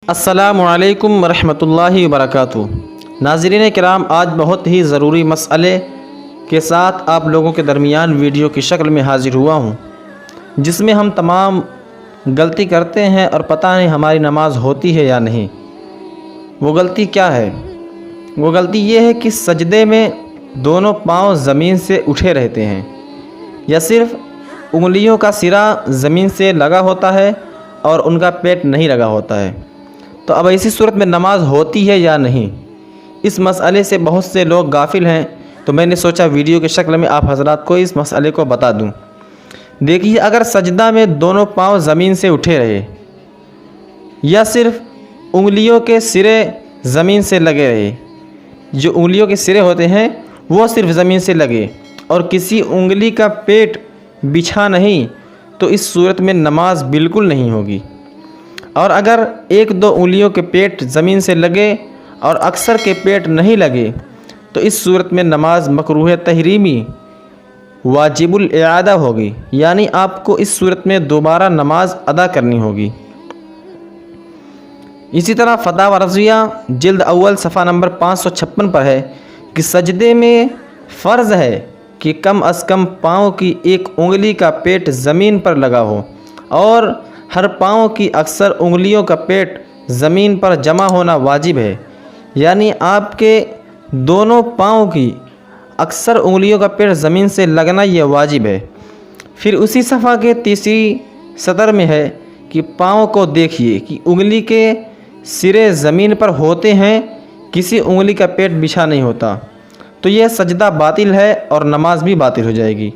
السلام علیکم ورحمۃ اللہ وبرکاتہ۔ ناظرین کرام، آج بہت ہی ضروری مسئلے کے ساتھ آپ لوگوں کے درمیان ویڈیو کی شکل میں حاضر ہوا ہوں، جس میں ہم تمام غلطی کرتے ہیں اور پتہ نہیں ہماری نماز ہوتی ہے یا نہیں۔ وہ غلطی کیا ہے؟ وہ غلطی یہ ہے کہ سجدے میں دونوں پاؤں زمین سے اٹھے رہتے ہیں یا صرف انگلیوں کا سرا زمین سے لگا ہوتا ہے اور ان کا پیٹ نہیں لگا ہوتا ہے۔ تو اب ایسی صورت میں نماز ہوتی ہے یا نہیں، اس مسئلے سے بہت سے لوگ غافل ہیں، تو میں نے سوچا ویڈیو کی شکل میں آپ حضرات کو اس مسئلے کو بتا دوں۔ دیکھیے، اگر سجدہ میں دونوں پاؤں زمین سے اٹھے رہے یا صرف انگلیوں کے سرے زمین سے لگے رہے، جو انگلیوں کے سرے ہوتے ہیں وہ صرف زمین سے لگے اور کسی انگلی کا پیٹ بچھا نہیں، تو اس صورت میں نماز بالکل نہیں ہوگی۔ اور اگر ایک دو انگلیوں کے پیٹ زمین سے لگے اور اکثر کے پیٹ نہیں لگے، تو اس صورت میں نماز مکروہ تحریمی واجب الاعادہ ہوگی، یعنی آپ کو اس صورت میں دوبارہ نماز ادا کرنی ہوگی۔ اسی طرح فتاوی رضویہ جلد اول صفحہ نمبر 556 پر ہے کہ سجدے میں فرض ہے کہ کم از کم پاؤں کی ایک انگلی کا پیٹ زمین پر لگا ہو اور ہر پاؤں کی اکثر انگلیوں کا پیٹ زمین پر جمع ہونا واجب ہے، یعنی آپ کے دونوں پاؤں کی اکثر انگلیوں کا پیٹ زمین سے لگنا یہ واجب ہے۔ پھر اسی صفحہ کے تیسری سطر میں ہے کہ پاؤں کو دیکھیے کہ انگلی کے سرے زمین پر ہوتے ہیں، کسی انگلی کا پیٹ بچھا نہیں ہوتا، تو یہ سجدہ باطل ہے اور نماز بھی باطل ہو جائے گی۔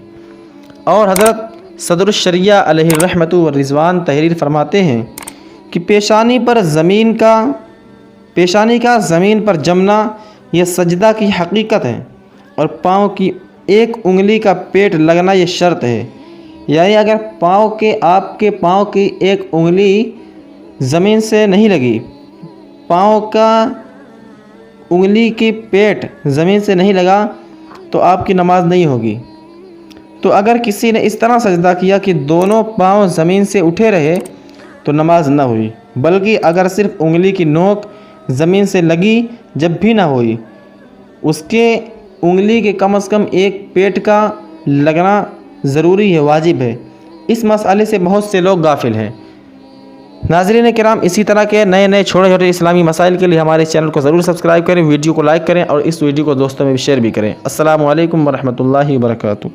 اور حضرت صدر الشریعہ علیہ الرحمۃ والرضوان تحریر فرماتے ہیں کہ پیشانی کا زمین پر جمنا یہ سجدہ کی حقیقت ہے، اور پاؤں کی ایک انگلی کا پیٹ لگنا یہ شرط ہے، یعنی اگر آپ کے پاؤں کی ایک انگلی زمین سے نہیں لگی، پاؤں کا انگلی کی پیٹ زمین سے نہیں لگا، تو آپ کی نماز نہیں ہوگی۔ تو اگر کسی نے اس طرح سجدہ کیا کہ دونوں پاؤں زمین سے اٹھے رہے، تو نماز نہ ہوئی، بلکہ اگر صرف انگلی کی نوک زمین سے لگی جب بھی نہ ہوئی، اس کے انگلی کے کم از کم ایک پیٹ کا لگنا ضروری ہے، واجب ہے۔ اس مسئلے سے بہت سے لوگ غافل ہیں۔ ناظرین کرام، اسی طرح کے نئے چھوٹے اسلامی مسائل کے لیے ہمارے چینل کو ضرور سبسکرائب کریں، ویڈیو کو لائک کریں اور اس ویڈیو کو دوستوں میں بھی شیئر بھی کریں۔ السلام علیکم ورحمۃ اللہ وبرکاتہ۔